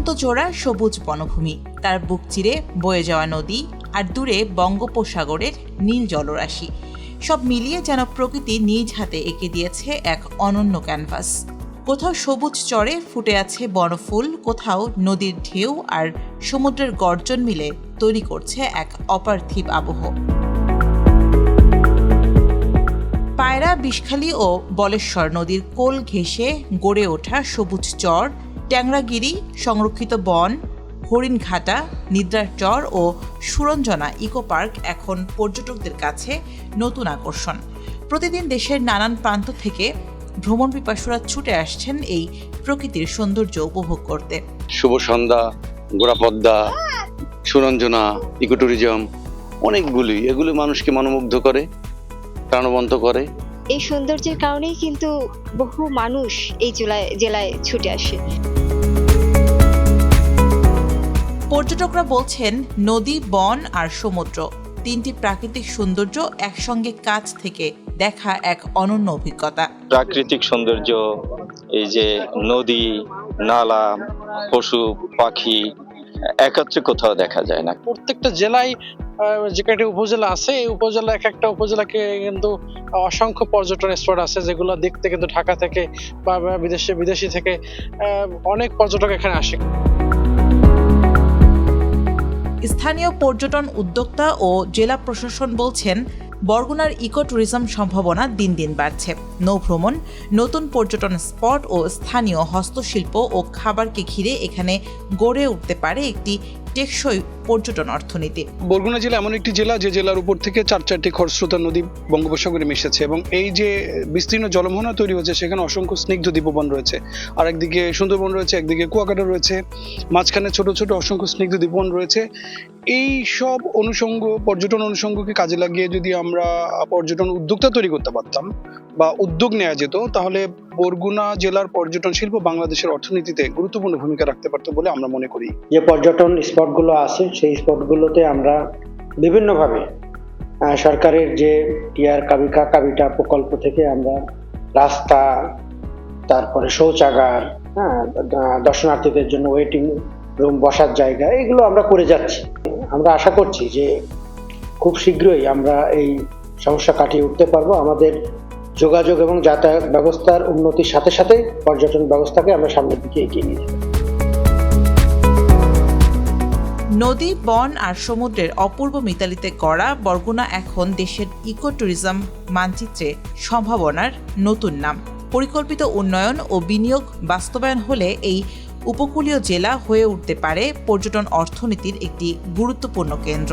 অনন্তজোড়া সবুজ বনভূমি, তার বুক চিরে বয়ে যাওয়া নদী আর দূরে বঙ্গোপসাগরের নীল জলরাশি, সব মিলিয়ে যেন প্রকৃতি নিজ হাতে এঁকে দিয়েছে এক অনন্য ক্যানভাস। কোথাও সবুজ চরে ফুটে আছে বনফুল, কোথাও নদীর ঢেউ আর সমুদ্রের গর্জন মিলে তৈরি করছে এক অপার্থিব আবহ। পায়রা, বিষখালী ও বলেশ্বর নদীর কোল ঘেঁষে গড়ে ওঠা সবুজ চর, ট্যাংরাগিরি, সংরক্ষিত বন, হরিণঘাটা, নিদ্রার চর ও সুরঞ্জনা ইকো পার্ক এখন পর্যটকদের কাছে নতুন আকর্ষণ। প্রতিদিন দেশের নানান প্রান্ত থেকে ভ্রমণ পিপাসুরা ছুটে আসছেন এই প্রকৃতির সৌন্দর্য উপভোগ করতে। শুভ সন্ধ্যা, গোড়াপদ্মা, সুরঞ্জনা, ইকো ট্যুরিজম, অনেকগুলি, এগুলো মানুষকে মনোমুগ্ধ করে, প্রাণবন্ত করে। এই সৌন্দর্যের কারণেই কিন্তু বহু মানুষ এই জেলায় ছুটে আসে। পর্যটকরা বলছেন, নদী, বন আর সমুদ্র, তিনটি প্রাকৃতিক সৌন্দর্য একসঙ্গে কাছ থেকে দেখা এক অনন্য অভিজ্ঞতা। প্রাকৃতিক সৌন্দর্য, এই যে নদী, নালা, পশু পাখি একত্রে কোথাও দেখা যায় না। প্রত্যেকটা জেলায় যে কয়েকটি উপজেলা আছে, এই উপজেলা এক একটা উপজেলাকে কিন্তু অসংখ্য পর্যটন স্পট আছে, যেগুলো দেখতে কিন্তু ঢাকা থেকে বা বিদেশি থেকে অনেক পর্যটক এখানে আসে। স্থানীয় পর্যটন উদ্যোক্তা ও জেলা প্রশাসন বলছেন, বরগুনার ইকো ট্যুরিজম সম্ভাবনা দিন দিন বাড়ছে। নৌভ্রমণ, নতুন পর্যটন স্পট ও স্থানীয় হস্তশিল্প ও খাবারকে ঘিরে এখানে গড়ে উঠতে পারে একটি টেকসই পর্যটন অর্থনীতি। বরগুনা জেলা এমন একটি জেলা যে জেলার উপর থেকে চারটি খরস্রোতা নদী বঙ্গোপসাগরে মিশেছে, এবং এই যে বিস্তীর্ণ জলমোহনা তৈরি হচ্ছে, সেখানে অসংখ্য স্নিগ্ধ দ্বীপবন রয়েছে, আর একদিকে সুন্দরবন রয়েছে, একদিকে কুয়াকাটা রয়েছে, মাঝখানে ছোট ছোট অসংখ্য স্নিগ্ধ দ্বীপবন রয়েছে। এই সব পর্যটন অনুষঙ্গকে কাজে লাগিয়ে যদি আমরা পর্যটন উদ্যোক্তা তৈরি করতে পারতাম বা উদ্যোগ নেওয়া যেত, তাহলে বরগুনা জেলার পর্যটন শিল্প বাংলাদেশের অর্থনীতিতে গুরুত্বপূর্ণ ভূমিকা রাখতে পারত বলে আমরা মনে করি। যে পর্যটন স্পটগুলো আছে, সেই স্পটগুলোতে আমরা বিভিন্নভাবে সরকারের যে টিআর কাবিটা প্রকল্প থেকে আমরা রাস্তা, তারপরে শৌচাগার, দর্শনার্থীদের জন্য ওয়েটিং রুম, বসার জায়গা, এগুলো আমরা করে যাচ্ছি। আমরা আশা করছি যে খুব শীঘ্রই আমরা এই সমস্যা কাটিয়ে উঠতে পারবো। আমাদের যোগাযোগ এবং যাতায়াত ব্যবস্থার উন্নতির সাথে সাথে পর্যটন ব্যবস্থাকে আমরা সামনের দিকে এগিয়ে নিয়ে যাব। নদী, বন আর সমুদ্রের অপূর্ব মিতালিতে গড়া বরগুনা এখন দেশের ইকো ট্যুরিজম মানচিত্রে সম্ভাবনার নতুন নাম। পরিকল্পিত উন্নয়ন ও বিনিয়োগ বাস্তবায়ন হলে এই উপকূলীয় জেলা হয়ে উঠতে পারে পর্যটন অর্থনীতির একটি গুরুত্বপূর্ণ কেন্দ্র।